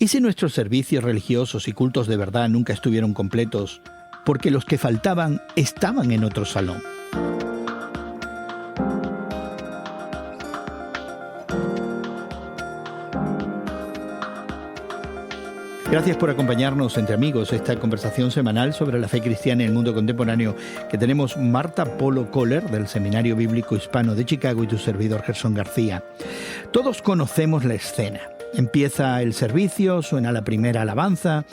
¿Y si nuestros servicios religiosos y cultos de verdad nunca estuvieron completos porque los que faltaban estaban en otro salón? Gracias por acompañarnos entre amigos esta conversación semanal sobre la fe cristiana y el mundo contemporáneo que tenemos Marta Polo Kohler del Seminario Bíblico Hispano de Chicago y tu servidor Gerson García. Todos conocemos la escena. Empieza el servicio, suena la primera alabanza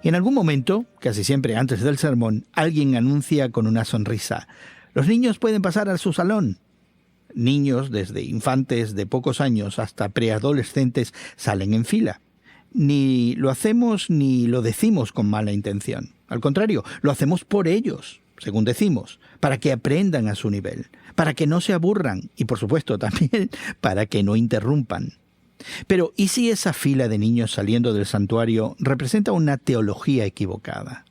y en algún momento, casi siempre antes del sermón, alguien anuncia con una sonrisa: los niños pueden pasar a su salón. Niños, desde infantes de pocos años hasta preadolescentes, salen en fila. Ni lo hacemos ni lo decimos con mala intención. Al contrario, lo hacemos por ellos, según decimos, para que aprendan a su nivel, para que no se aburran y, por supuesto, también para que no interrumpan. Pero, ¿y si esa fila de niños saliendo del santuario representa una teología equivocada?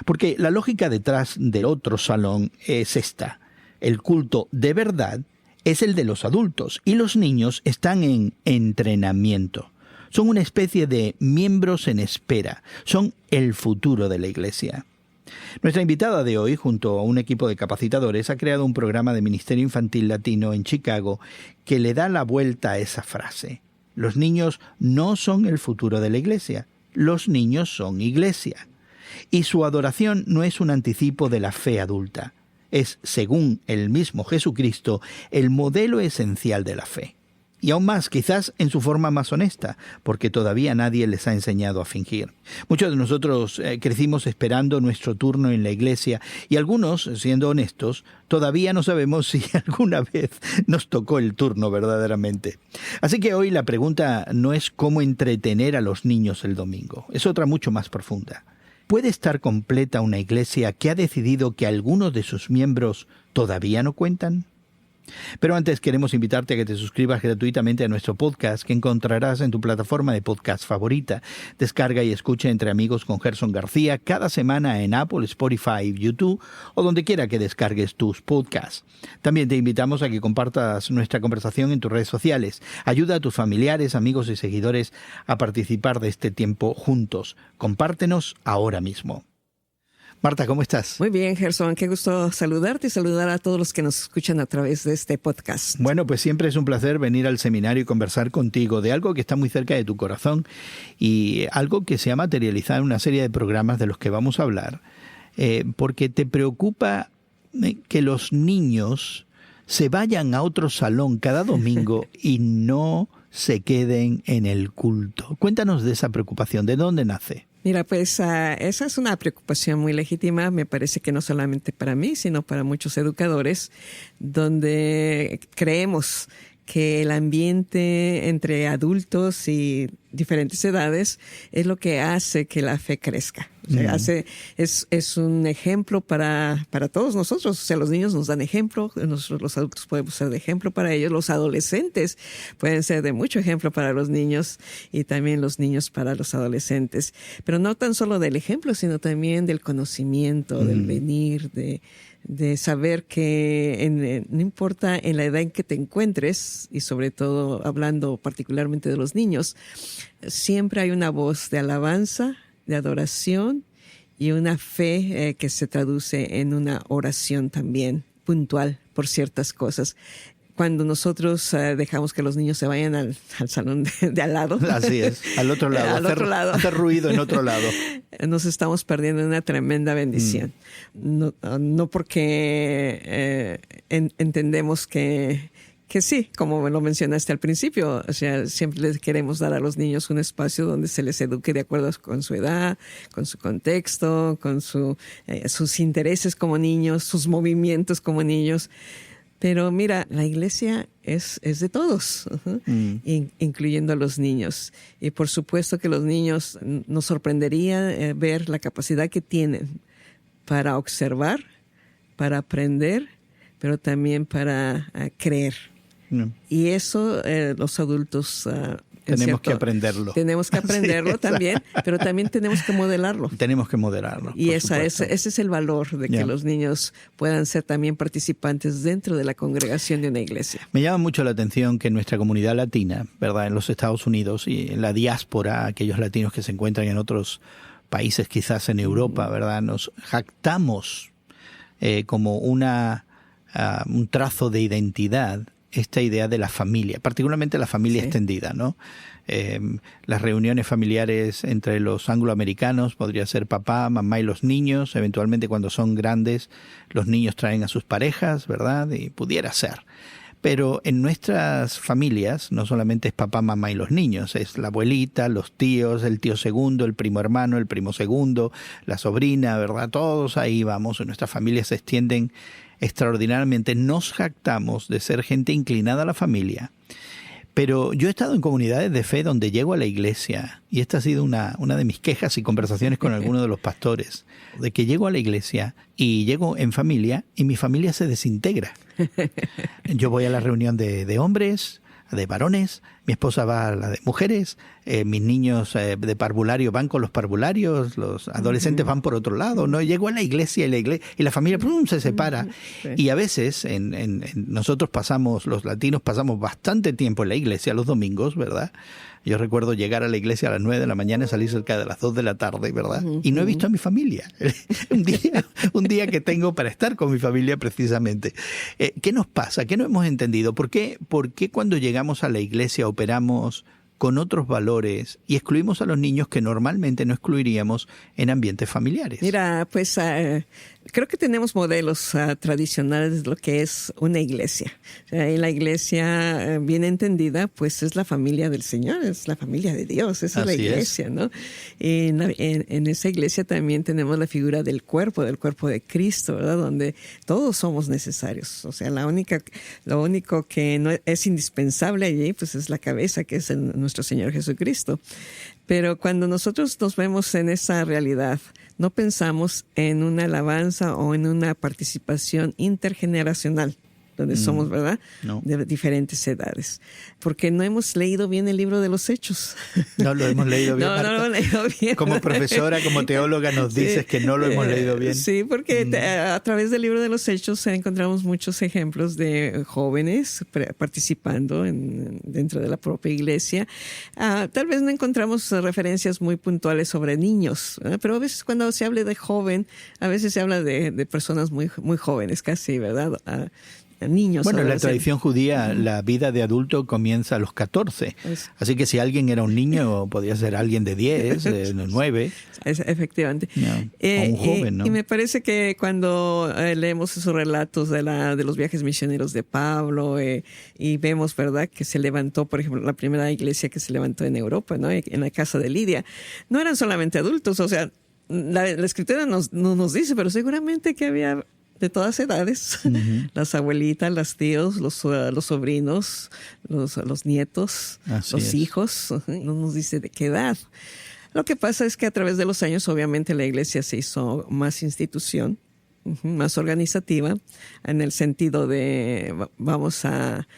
Porque la lógica detrás del otro salón es esta: el culto de verdad es el de los adultos y los niños están en entrenamiento. Son una especie de miembros en espera. Son el futuro de la Iglesia. Nuestra invitada de hoy, junto a un equipo de capacitadores, ha creado un programa de ministerio infantil latino en Chicago que le da la vuelta a esa frase. Los niños no son el futuro de la Iglesia. Los niños son Iglesia. Y su adoración no es un anticipo de la fe adulta. Es, según el mismo Jesucristo, el modelo esencial de la fe. Y aún más, quizás en su forma más honesta, porque todavía nadie les ha enseñado a fingir. Muchos de nosotros crecimos esperando nuestro turno en la iglesia y algunos, siendo honestos, todavía no sabemos si alguna vez nos tocó el turno verdaderamente. Así que hoy la pregunta no es cómo entretener a los niños el domingo, es otra mucho más profunda. ¿Puede estar completa una iglesia que ha decidido que algunos de sus miembros todavía no cuentan? Pero antes queremos invitarte a que te suscribas gratuitamente a nuestro podcast que encontrarás en tu plataforma de podcast favorita. Descarga y escucha Entre Amigos con Gerson García cada semana en Apple, Spotify, YouTube o donde quiera que descargues tus podcasts. También te invitamos a que compartas nuestra conversación en tus redes sociales. Ayuda a tus familiares, amigos y seguidores a participar de este tiempo juntos. Compártenos ahora mismo. Marta, ¿cómo estás? Muy bien, Gerson. Qué gusto saludarte y saludar a todos los que nos escuchan a través de este podcast. Bueno, pues siempre es un placer venir al seminario y conversar contigo de algo que está muy cerca de tu corazón y algo que se ha materializado en una serie de programas de los que vamos a hablar, porque te preocupa que los niños se vayan a otro salón cada domingo y no se queden en el culto. Cuéntanos de esa preocupación, ¿de dónde nace? Mira, pues esa es una preocupación muy legítima, me parece que no solamente para mí, sino para muchos educadores, donde creemos que el ambiente entre adultos y diferentes edades es lo que hace que la fe crezca. O sea, es un ejemplo para todos nosotros. O sea, los niños nos dan ejemplo, nosotros los adultos podemos ser de ejemplo para ellos, los adolescentes pueden ser de mucho ejemplo para los niños y también los niños para los adolescentes. Pero no tan solo del ejemplo, sino también del conocimiento, del venir, de saber que no importa en la edad en que te encuentres, y sobre todo hablando particularmente de los niños, siempre hay una voz de alabanza, de adoración y una fe que se traduce en una oración también puntual por ciertas cosas. Cuando nosotros dejamos que los niños se vayan al salón de al lado. Así es, al otro lado. Hacer ruido en otro lado. Nos estamos perdiendo una tremenda bendición. No porque entendemos que sí, como lo mencionaste al principio, o sea, siempre les queremos dar a los niños un espacio donde se les eduque de acuerdo con su edad, con su contexto, con sus intereses como niños, sus movimientos como niños. Pero mira, la iglesia es de todos, incluyendo a los niños. Y por supuesto que los niños nos sorprendería ver la capacidad que tienen para observar, para aprender, pero también para creer. Y eso los adultos Tenemos que aprenderlo. Tenemos que aprenderlo también, pero también tenemos que modelarlo. Tenemos que moderarlo. Y ese es el valor de que los niños puedan ser también participantes dentro de la congregación de una iglesia. Me llama mucho la atención que en nuestra comunidad latina, ¿verdad?, en los Estados Unidos y en la diáspora, aquellos latinos que se encuentran en otros países, quizás en Europa, ¿verdad?, nos jactamos como un trazo de identidad esta idea de la familia, particularmente la familia extendida, ¿no? Las reuniones familiares entre los angloamericanos podría ser papá, mamá y los niños. Eventualmente, cuando son grandes, los niños traen a sus parejas, ¿verdad? Y pudiera ser. Pero en nuestras familias no solamente es papá, mamá y los niños, es la abuelita, los tíos, el tío segundo, el primo hermano, el primo segundo, la sobrina, ¿verdad? Todos ahí vamos, nuestras familias se extienden extraordinariamente. Nos jactamos de ser gente inclinada a la familia. Pero yo he estado en comunidades de fe donde llego a la iglesia, y esta ha sido una de mis quejas y conversaciones con algunos de los pastores, de que llego a la iglesia y llego en familia y mi familia se desintegra. Yo voy a la reunión de hombres, de varones, mi esposa va a la de mujeres, mis niños de parvulario van con los parvularios, los adolescentes van por otro lado, ¿no? Llego a la iglesia y la familia se separa. Sí. Y a veces nosotros los latinos pasamos bastante tiempo en la iglesia los domingos, ¿verdad? Yo recuerdo llegar a la iglesia a las 9 de la mañana y salir cerca de las 2 de la tarde, ¿verdad? Y no he visto a mi familia. un día que tengo para estar con mi familia precisamente. ¿Qué nos pasa? ¿Qué no hemos entendido? ¿Por qué cuando llegamos a la iglesia operamos con otros valores y excluimos a los niños que normalmente no excluiríamos en ambientes familiares? Mira, pues creo que tenemos modelos tradicionales de lo que es una iglesia. En la iglesia bien entendida, pues es la familia del Señor, es la familia de Dios, esa es la iglesia, ¿no? En esa iglesia también tenemos la figura del cuerpo de Cristo, ¿verdad? Donde todos somos necesarios. O sea, lo único que no es indispensable allí, pues es la cabeza, que es nuestro Señor Jesucristo. Pero cuando nosotros nos vemos en esa realidad, no pensamos en una alabanza o en una participación intergeneracional, donde somos, ¿verdad? No. De diferentes edades. Porque no hemos leído bien el libro de los Hechos. No lo hemos leído bien, Marta. No lo hemos leído bien. Como profesora, como teóloga, nos dices que no lo hemos leído bien. Sí, porque a través del libro de los Hechos encontramos muchos ejemplos de jóvenes participando dentro de la propia iglesia. Tal vez no encontramos referencias muy puntuales sobre niños, pero a veces cuando se habla de joven, a veces se habla de personas muy, muy jóvenes, casi, ¿verdad? Niños. Bueno, en la tradición judía la vida de adulto comienza a los 14. Así que si alguien era un niño, podía ser alguien de 10, de 9. Efectivamente. No, o un joven, ¿no? Y me parece que cuando leemos esos relatos de los viajes misioneros de Pablo y vemos, ¿verdad?, que se levantó, por ejemplo, la primera iglesia que se levantó en Europa, ¿no?, en la casa de Lidia, no eran solamente adultos. O sea, la escritura no nos dice, pero seguramente que había de todas edades, las abuelitas, los tíos, los sobrinos, los nietos, los hijos, no nos dice de qué edad. Lo que pasa es que a través de los años, obviamente, la iglesia se hizo más institución, más organizativa, en el sentido de vamos a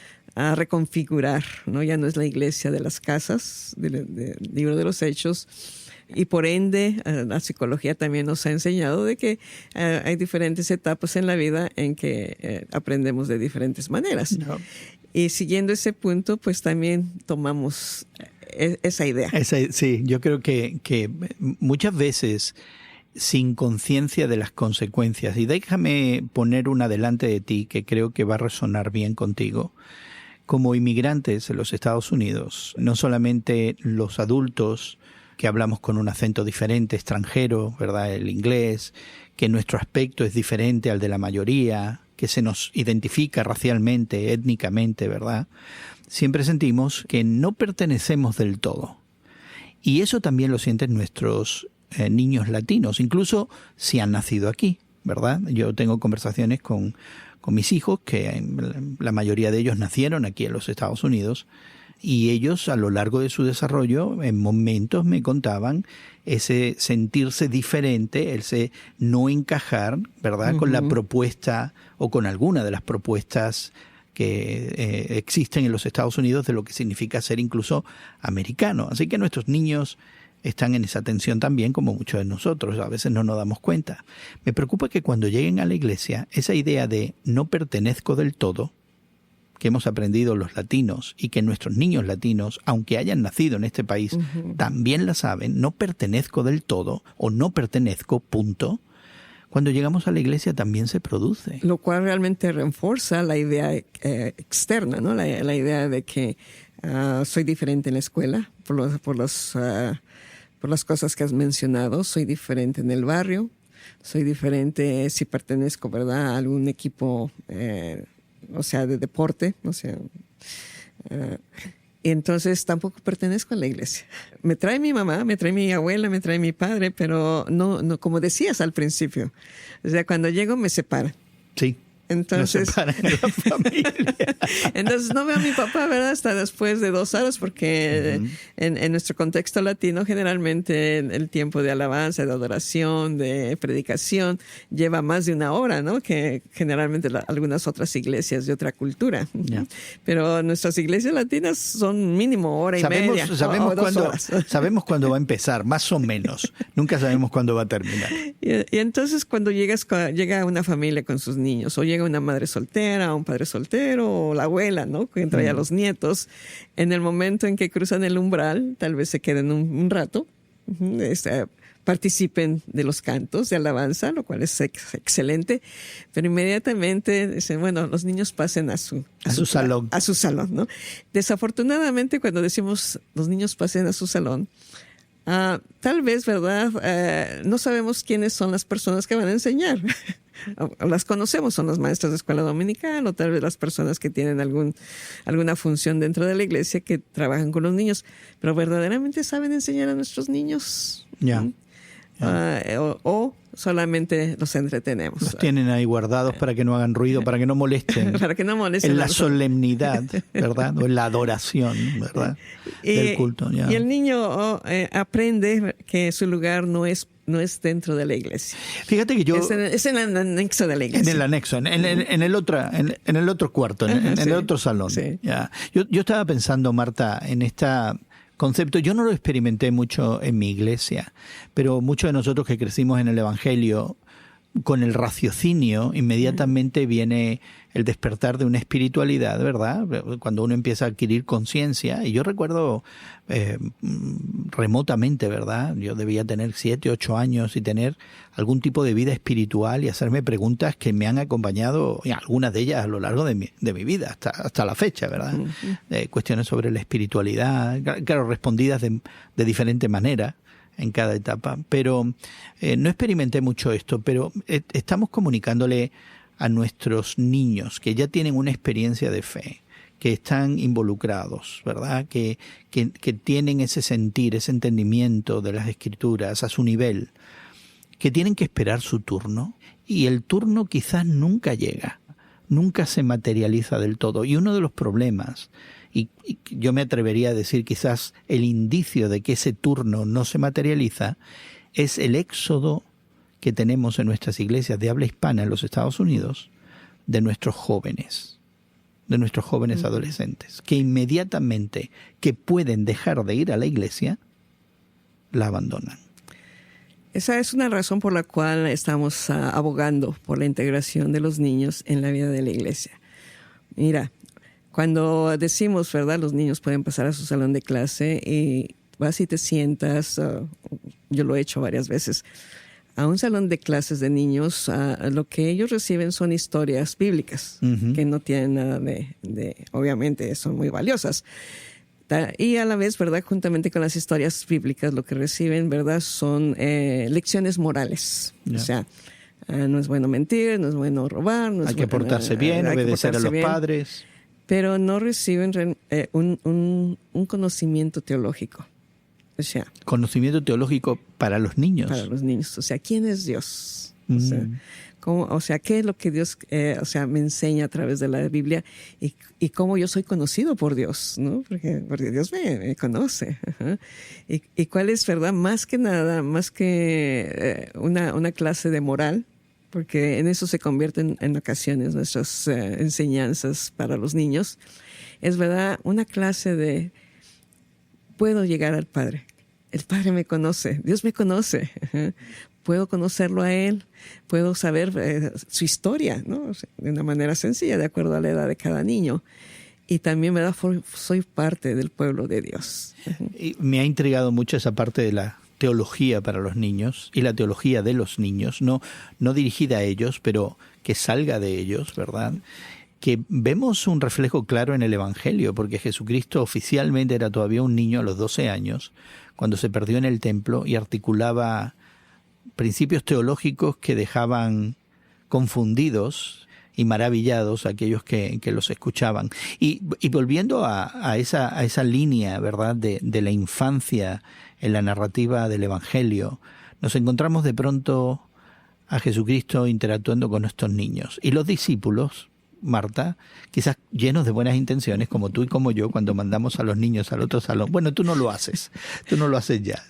reconfigurar, ¿no? Ya no es la iglesia de las casas, del libro de los Hechos. Y por ende, la psicología también nos ha enseñado de que hay diferentes etapas en la vida en que aprendemos de diferentes maneras. No. Y siguiendo ese punto, pues también tomamos esa idea. Sí, yo creo que muchas veces sin conciencia de las consecuencias, y déjame poner una delante de ti que creo que va a resonar bien contigo. Como inmigrantes en los Estados Unidos, no solamente los adultos que hablamos con un acento diferente, extranjero, ¿verdad?, el inglés, que nuestro aspecto es diferente al de la mayoría, que se nos identifica racialmente, étnicamente, ¿verdad? Siempre sentimos que no pertenecemos del todo. Y eso también lo sienten nuestros niños latinos, incluso si han nacido aquí, ¿verdad? Yo tengo conversaciones con mis hijos, que la mayoría de ellos nacieron aquí en los Estados Unidos, y ellos a lo largo de su desarrollo en momentos me contaban ese sentirse diferente, ese no encajar, ¿verdad?, con la propuesta o con alguna de las propuestas que existen en los Estados Unidos de lo que significa ser incluso americano. Así que nuestros niños están en esa tensión también, como muchos de nosotros. A veces no nos damos cuenta. Me preocupa que cuando lleguen a la iglesia, esa idea de no pertenezco del todo, que hemos aprendido los latinos y que nuestros niños latinos, aunque hayan nacido en este país, también la saben, no pertenezco del todo o no pertenezco, punto. Cuando llegamos a la iglesia también se produce. Lo cual realmente refuerza la idea externa, ¿no? La idea de que soy diferente en la escuela por las cosas que has mencionado. Soy diferente en el barrio. Soy diferente si pertenezco, ¿verdad?, a algún equipo, de deporte. Y entonces tampoco pertenezco a la iglesia. Me trae mi mamá, me trae mi abuela, me trae mi padre, pero no como decías al principio. O sea, cuando llego me separan. Sí. Entonces, nos separan de la familia. Entonces no veo a mi papá, ¿verdad?, hasta después de 2 horas, porque en nuestro contexto latino generalmente el tiempo de alabanza, de adoración, de predicación lleva más de 1 hora, ¿no?, que generalmente algunas otras iglesias de otra cultura. Yeah. Pero nuestras iglesias latinas son mínimo hora y media. Sabemos cuándo va a empezar, más o menos. Nunca sabemos cuándo va a terminar. Y entonces cuando llega una familia con sus niños, o llega una madre soltera, un padre soltero, o la abuela, ¿no?, que trae a los nietos, en el momento en que cruzan el umbral, tal vez se queden un rato, participen de los cantos de alabanza, lo cual es excelente, pero inmediatamente dicen, bueno, los niños pasen a su salón. A su salón, ¿no? Desafortunadamente, cuando decimos los niños pasen a su salón, tal vez, ¿verdad?, no sabemos quiénes son las personas que van a enseñar. Las conocemos, son los maestros de escuela dominical, o tal vez las personas que tienen alguna función dentro de la iglesia que trabajan con los niños, pero verdaderamente saben enseñar a nuestros niños. Ya. O solamente los entretenemos. Los tienen ahí guardados para que no hagan ruido, para que no molesten. Para que no molesten. En la solemnidad, ¿verdad? O en la adoración, ¿verdad? Del culto. Ya. Y el niño aprende que su lugar no es dentro de la iglesia. Fíjate que yo... Es en el anexo de la iglesia. En el anexo, en el otro cuarto, en el otro salón. Sí. Ya. Yo estaba pensando, Marta, en esta... concepto. Yo no lo experimenté mucho en mi iglesia, pero muchos de nosotros que crecimos en el Evangelio, con el raciocinio, inmediatamente viene el despertar de una espiritualidad, ¿verdad? Cuando uno empieza a adquirir conciencia. Y yo recuerdo remotamente, ¿verdad? Yo debía tener 7, 8 años y tener algún tipo de vida espiritual y hacerme preguntas que me han acompañado, y algunas de ellas a lo largo de mi vida, hasta la fecha, ¿verdad? Cuestiones sobre la espiritualidad, claro, respondidas de diferente manera en cada etapa, pero no experimenté mucho esto, pero estamos comunicándole a nuestros niños que ya tienen una experiencia de fe, que están involucrados, ¿verdad? Que tienen ese sentir, ese entendimiento de las Escrituras a su nivel, que tienen que esperar su turno, y el turno quizás nunca llega, nunca se materializa del todo. Y uno de los problemas, y yo me atrevería a decir quizás el indicio de que ese turno no se materializa, es el éxodo que tenemos en nuestras iglesias de habla hispana en los Estados Unidos, de nuestros jóvenes adolescentes, que inmediatamente que pueden dejar de ir a la iglesia, la abandonan. Esa es una razón por la cual estamos abogando por la integración de los niños en la vida de la iglesia. Mira, cuando decimos, ¿verdad?, los niños pueden pasar a su salón de clase y vas y te sientas, yo lo he hecho varias veces, a un salón de clases de niños, lo que ellos reciben son historias bíblicas, que no tienen nada de, obviamente son muy valiosas. Y a la vez, ¿verdad?, juntamente con las historias bíblicas, lo que reciben, ¿verdad?, son lecciones morales. Yeah. O sea, no es bueno mentir, no es bueno robar. No es hay que portarse bien, obedecer a los padres. Pero no reciben un conocimiento teológico. O sea, conocimiento teológico para los niños. Para los niños. O sea, ¿quién es Dios? O sea, ¿qué es lo que Dios me enseña a través de la Biblia? Y cómo yo soy conocido por Dios, ¿no? Porque Dios me conoce. Ajá. Y cuál es, ¿verdad? Más que nada, más que una clase de moral, porque en eso se convierten en ocasiones nuestras enseñanzas para los niños. Es verdad, una clase de puedo llegar al Padre. El Padre me conoce, Dios me conoce. Puedo conocerlo a Él, puedo saber su historia, ¿no? O sea, de una manera sencilla, de acuerdo a la edad de cada niño. Y también, ¿verdad? Soy parte del pueblo de Dios. Y me ha intrigado mucho esa parte de la teología para los niños y la teología de los niños, no dirigida a ellos, pero que salga de ellos, ¿verdad? Que vemos un reflejo claro en el Evangelio, porque Jesucristo oficialmente era todavía un niño a los 12 años, cuando se perdió en el templo y articulaba principios teológicos que dejaban confundidos y maravillados a aquellos que los escuchaban. Y volviendo a esa línea, ¿verdad?, de la infancia en la narrativa del Evangelio, nos encontramos de pronto a Jesucristo interactuando con estos niños. Y los discípulos, Marta, quizás llenos de buenas intenciones, como tú y como yo, cuando mandamos a los niños al otro salón. Bueno, tú no lo haces ya.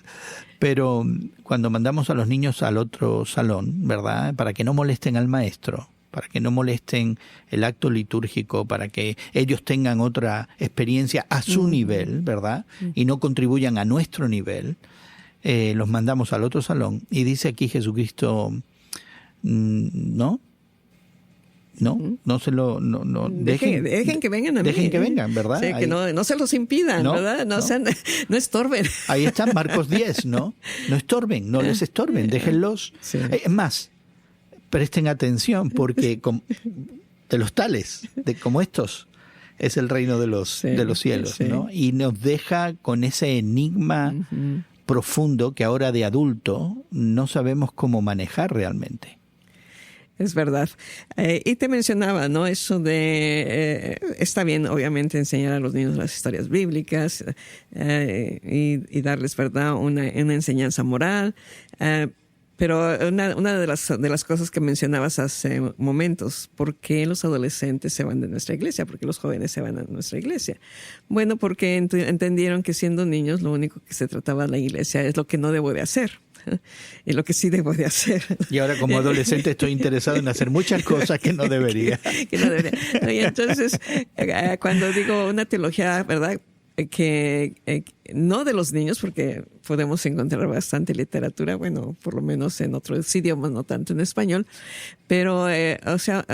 Pero cuando mandamos a los niños al otro salón, ¿verdad?, para que no molesten al maestro, para que no molesten el acto litúrgico, para que ellos tengan otra experiencia a su nivel, ¿verdad?, y no contribuyan a nuestro nivel, los mandamos al otro salón. Y dice aquí Jesucristo, no se lo... Dejen que vengan a mí. Dejen que vengan, ¿verdad? Sí, que no se los impidan, ¿verdad? No estorben. Ahí está Marcos 10, ¿no? No estorben, no les estorben, déjenlos. Sí. Es más, presten atención, porque de los tales, como estos, es el reino de los cielos, sí. ¿no? Y nos deja con ese enigma profundo que ahora de adulto no sabemos cómo manejar realmente. Es verdad. Y te mencionaba, ¿no? Eso de, está bien, obviamente, enseñar a los niños las historias bíblicas y darles, ¿verdad?, una enseñanza moral. Pero una de las cosas que mencionabas hace momentos, ¿por qué los adolescentes se van de nuestra iglesia? ¿Por qué los jóvenes se van a nuestra iglesia? Bueno, porque entendieron que siendo niños lo único que se trataba de la iglesia es lo que no debo de hacer. Y lo que sí debo de hacer. Y ahora como adolescente estoy interesado en hacer muchas cosas que no debería. Y entonces, cuando digo una teología, ¿verdad?, que no de los niños, porque podemos encontrar bastante literatura, bueno, por lo menos en otros idiomas, no tanto en español, pero, o sea,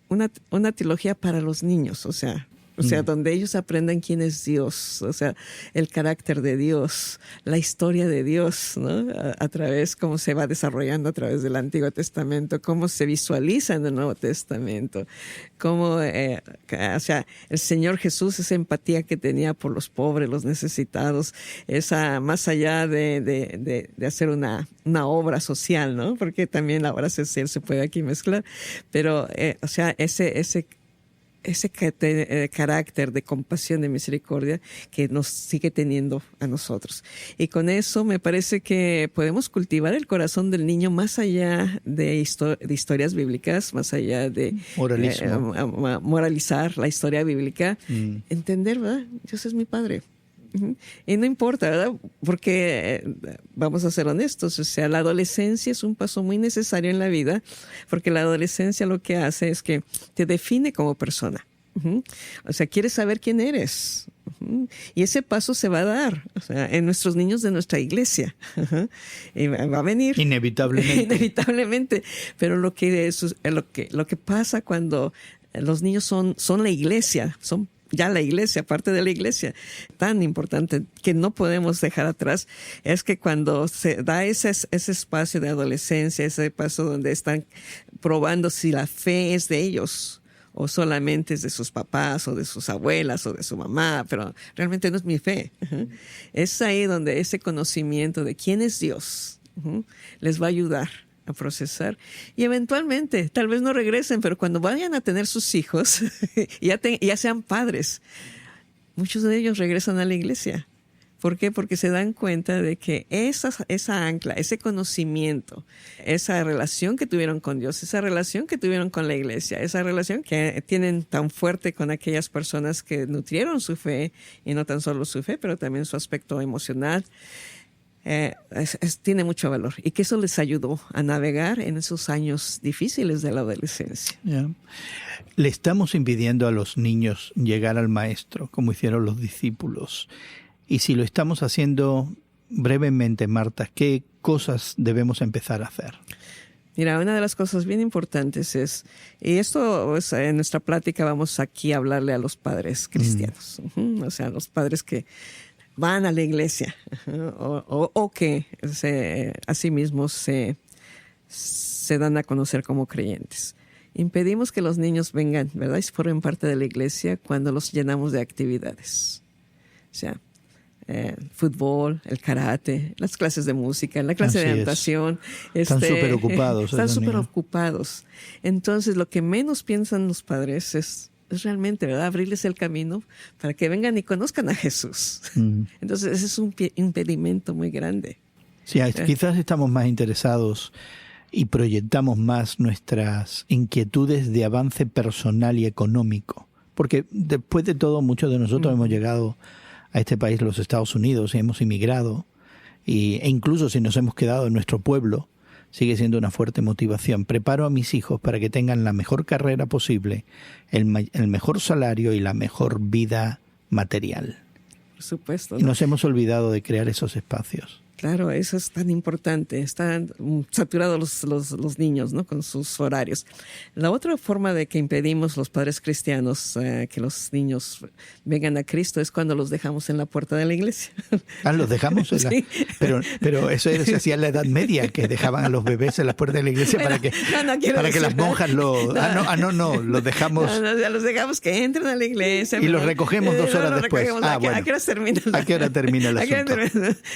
una teología para los niños, o sea, donde ellos aprendan quién es Dios, o sea, el carácter de Dios, la historia de Dios, ¿no? A través, cómo se va desarrollando a través del Antiguo Testamento, cómo se visualiza en el Nuevo Testamento, cómo, o sea, el Señor Jesús, esa empatía que tenía por los pobres, los necesitados, esa, más allá de hacer una obra social, ¿no? Porque también la obra social se puede aquí mezclar, pero, o sea, ese carácter de compasión, de misericordia que nos sigue teniendo a nosotros. Y con eso me parece que podemos cultivar el corazón del niño más allá de historias bíblicas, más allá de moralizar la historia bíblica, entender, ¿verdad? Dios es mi Padre. Y no importa, ¿verdad? Porque vamos a ser honestos, o sea, la adolescencia es un paso muy necesario en la vida, porque la adolescencia lo que hace es que te define como persona. O sea, quieres saber quién eres. Y ese paso se va a dar, o sea, en nuestros niños de nuestra iglesia. Y va a venir. Inevitablemente. Pero lo que pasa cuando los niños son la iglesia, son ya la iglesia, parte de la iglesia, tan importante que no podemos dejar atrás, es que cuando se da ese espacio de adolescencia, ese paso donde están probando si la fe es de ellos o solamente es de sus papás o de sus abuelas o de su mamá, pero realmente no es mi fe. Es ahí donde ese conocimiento de quién es Dios les va a ayudar a procesar y eventualmente, tal vez no regresen, pero cuando vayan a tener sus hijos, ya sean padres, muchos de ellos regresan a la iglesia. ¿Por qué? Porque se dan cuenta de que esa ancla, ese conocimiento, esa relación que tuvieron con Dios, esa relación que tuvieron con la iglesia, esa relación que tienen tan fuerte con aquellas personas que nutrieron su fe, y no tan solo su fe, pero también su aspecto emocional, tiene mucho valor y que eso les ayudó a navegar en esos años difíciles de la adolescencia. Yeah. Le estamos impidiendo a los niños llegar al maestro, como hicieron los discípulos. Y si lo estamos haciendo brevemente, Marta, ¿qué cosas debemos empezar a hacer? Mira, una de las cosas bien importantes es, y esto pues, en nuestra plática vamos aquí a hablarle a los padres cristianos, o sea, los padres que van a la iglesia o que a sí mismos se dan a conocer como creyentes. Impedimos que los niños vengan, ¿verdad? Y formen parte de la iglesia cuando los llenamos de actividades. O sea, fútbol, el karate, las clases de música, la clase de natación. Están súper ocupados. Están súper ocupados. Entonces, lo que menos piensan los padres es realmente, ¿verdad? Abrirles el camino para que vengan y conozcan a Jesús. Entonces, ese es un impedimento muy grande. Sí, quizás estamos más interesados y proyectamos más nuestras inquietudes de avance personal y económico. Porque después de todo, muchos de nosotros hemos llegado a este país, los Estados Unidos, y hemos inmigrado, e incluso si nos hemos quedado en nuestro pueblo, sigue siendo una fuerte motivación. Preparo a mis hijos para que tengan la mejor carrera posible, el mejor salario y la mejor vida material. Por supuesto, ¿no? Y nos hemos olvidado de crear esos espacios. Claro, eso es tan importante. Están saturados los niños, ¿no? Con sus horarios. La otra forma de que impedimos los padres cristianos que los niños vengan a Cristo es cuando los dejamos en la puerta de la iglesia. Ah, ¿los dejamos? Sí. Pero eso se hacía en la Edad Media, que dejaban a los bebés en la puerta de la iglesia para que las monjas los dejamos. Los dejamos que entren a la iglesia. Y los recogemos 2 horas después. ¿A qué hora termina? ¿A qué hora termina el asunto?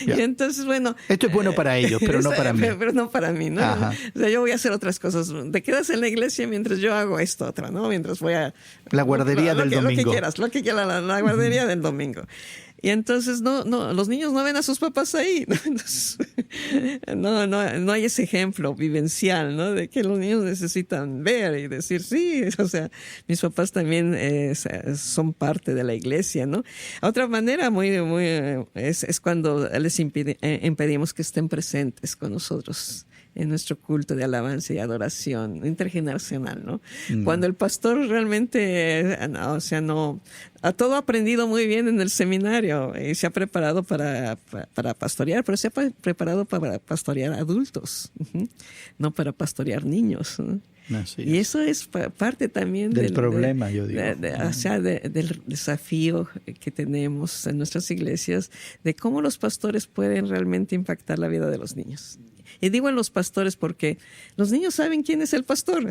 Y entonces, bueno, esto es bueno para ellos, pero no para mí. Pero no para mí, ¿no? Ajá. O sea, yo voy a hacer otras cosas. Te quedas en la iglesia mientras yo hago esto otra, ¿no? Mientras voy a... La guardería del domingo. Lo que quieras, la guardería del domingo. Y entonces no, los niños no ven a sus papás ahí, ¿no? Entonces, no hay ese ejemplo vivencial, ¿no? De que los niños necesitan ver y decir, sí, o sea, mis papás también son parte de la iglesia, ¿no? Otra manera es cuando les impedimos que estén presentes con nosotros en nuestro culto de alabanza y adoración intergeneracional, ¿no? Cuando el pastor realmente, ha todo aprendido muy bien en el seminario y se ha preparado para pastorear, pero se ha preparado para pastorear adultos, no para pastorear niños, ¿no? Y eso es parte también del problema, yo digo. Del desafío que tenemos en nuestras iglesias de cómo los pastores pueden realmente impactar la vida de los niños. Y digo en los pastores porque los niños saben quién es el pastor.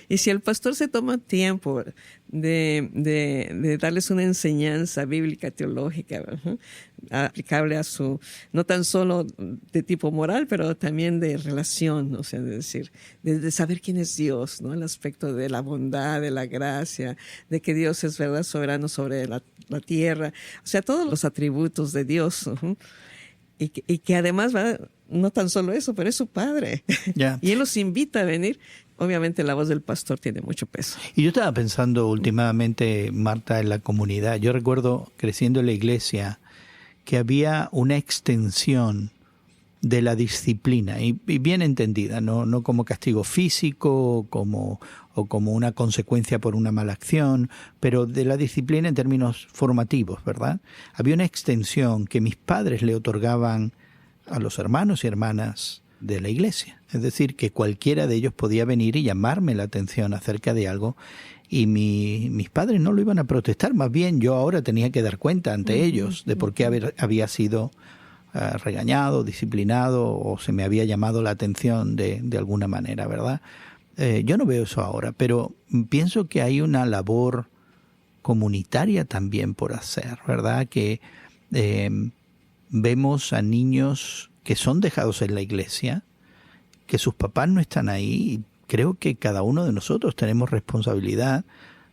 Y si el pastor se toma tiempo de darles una enseñanza bíblica, teológica, aplicable a no tan solo de tipo moral, pero también de relación, o sea, de decir, de saber quién es Dios, ¿no? El aspecto de la bondad, de la gracia, de que Dios es verdad soberano sobre la tierra, o sea, todos los atributos de Dios, y que además no tan solo eso, pero es su padre. Yeah. Y él los invita a venir. Obviamente la voz del pastor tiene mucho peso. Y yo estaba pensando últimamente, Marta, en la comunidad. Yo recuerdo creciendo en la iglesia que había una extensión de la disciplina, y bien entendida, no como castigo físico o como una consecuencia por una mala acción, pero de la disciplina en términos formativos, ¿verdad? Había una extensión que mis padres le otorgaban a los hermanos y hermanas de la iglesia. Es decir, que cualquiera de ellos podía venir y llamarme la atención acerca de algo, y mis padres no lo iban a protestar, más bien yo ahora tenía que dar cuenta ante ellos de por qué había sido regañado, disciplinado, o se me había llamado la atención de alguna manera, ¿verdad? Yo no veo eso ahora, pero pienso que hay una labor comunitaria también por hacer, ¿verdad? Que vemos a niños que son dejados en la iglesia, que sus papás no están ahí, y creo que cada uno de nosotros tenemos responsabilidad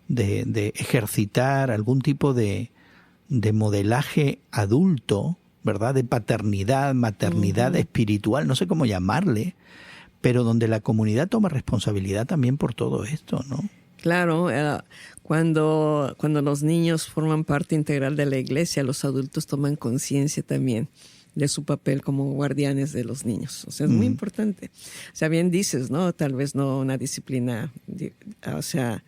de ejercitar algún tipo de modelaje adulto, ¿verdad? De paternidad, maternidad espiritual, no sé cómo llamarle, pero donde la comunidad toma responsabilidad también por todo esto, ¿no? Claro, cuando los niños forman parte integral de la iglesia, los adultos toman conciencia también de su papel como guardianes de los niños. O sea, es muy importante. O sea, bien dices, ¿no? Tal vez no una disciplina, o sea,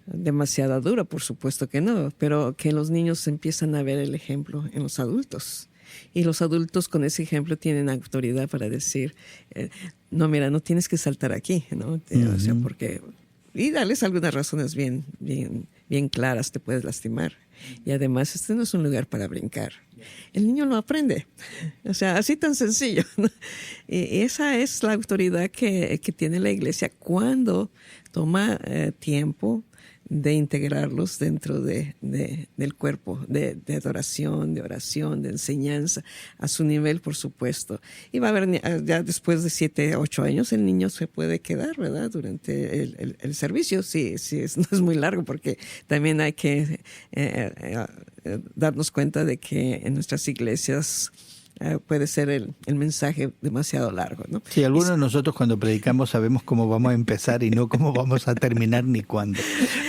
demasiado dura, por supuesto que no, pero que los niños empiezan a ver el ejemplo en los adultos. Y los adultos con ese ejemplo tienen autoridad para decir, no, mira, no tienes que saltar aquí, ¿no? O sea, porque... Y darles algunas razones bien claras, te puedes lastimar. Y además, este no es un lugar para brincar. El niño lo aprende. O sea, así tan sencillo, ¿no? Y esa es la autoridad que tiene la iglesia cuando toma tiempo de integrarlos dentro del cuerpo, de adoración, de oración, de enseñanza, a su nivel, por supuesto. Y va a haber, ya después de 7, 8 años, el niño se puede quedar, ¿verdad? Durante el servicio, sí, no es muy largo, porque también hay que darnos cuenta de que en nuestras iglesias puede ser el mensaje demasiado largo, ¿no? Sí, algunos de nosotros cuando predicamos sabemos cómo vamos a empezar y no cómo vamos a terminar ni cuándo.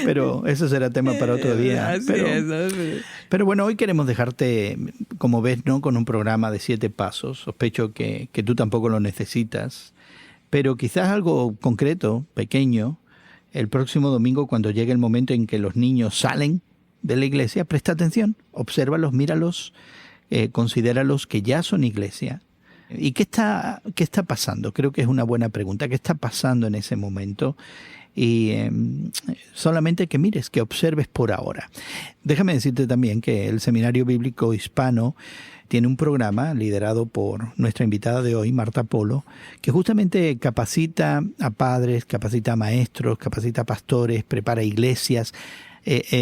Pero eso será tema para otro día. Pero bueno, hoy queremos dejarte, como ves, ¿no?, con un programa de 7 pasos. Sospecho que tú tampoco lo necesitas. Pero quizás algo concreto, pequeño, el próximo domingo, cuando llegue el momento en que los niños salen de la iglesia, presta atención, obsérvalos, míralos, considéralos que ya son iglesia. ¿Y qué está pasando? Creo que es una buena pregunta. ¿Qué está pasando en ese momento? Y solamente que mires, que observes por ahora. Déjame decirte también que el Seminario Bíblico Hispano tiene un programa liderado por nuestra invitada de hoy, Marta Polo, que justamente capacita a padres, capacita a maestros, capacita a pastores, prepara iglesias,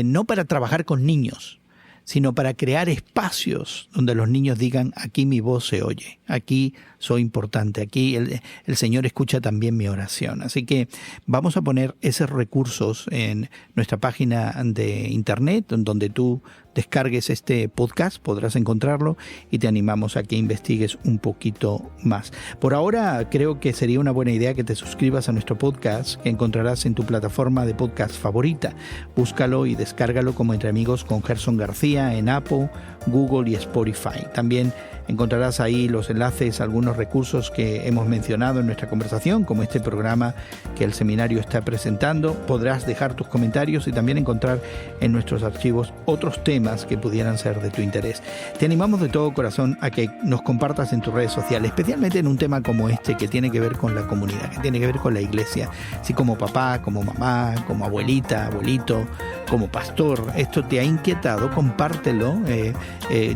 no para trabajar con niños, sino para crear espacios donde los niños digan, aquí mi voz se oye, aquí soy importante, aquí el Señor escucha también mi oración. Así que vamos a poner esos recursos en nuestra página de internet, donde tú descargues este podcast, podrás encontrarlo y te animamos a que investigues un poquito más. Por ahora creo que sería una buena idea que te suscribas a nuestro podcast, que encontrarás en tu plataforma de podcast favorita. Búscalo y descárgalo como Entre Amigos con Gerson García en Apple, Google y Spotify. También encontrarás ahí los enlaces a algunos recursos que hemos mencionado en nuestra conversación, como este programa que el seminario está presentando. Podrás dejar tus comentarios y también encontrar en nuestros archivos otros temas que pudieran ser de tu interés. Te animamos de todo corazón a que nos compartas en tus redes sociales, especialmente en un tema como este que tiene que ver con la comunidad, que tiene que ver con la iglesia. Si como papá, como mamá, como abuelita, abuelito, como pastor, esto te ha inquietado, compártelo,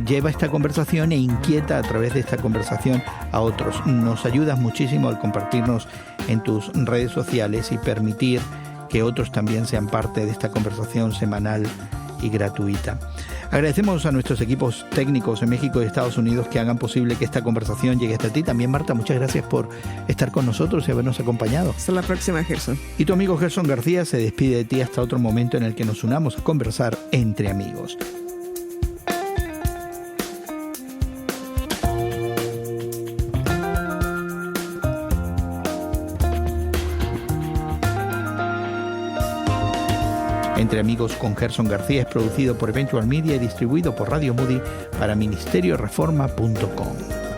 lleva esta conversación e inquieta a través de esta conversación a otros. Nos ayudas muchísimo al compartirnos en tus redes sociales y permitir que otros también sean parte de esta conversación semanal y gratuita. Agradecemos a nuestros equipos técnicos en México y Estados Unidos que hagan posible que esta conversación llegue hasta ti. También, Marta, muchas gracias por estar con nosotros y habernos acompañado. Hasta la próxima, Gerson. Y tu amigo Gerson García se despide de ti hasta otro momento en el que nos unamos a conversar entre amigos. Entre Amigos con Gerson García es producido por Eventual Media y distribuido por Radio Moody para ministerioreforma.com.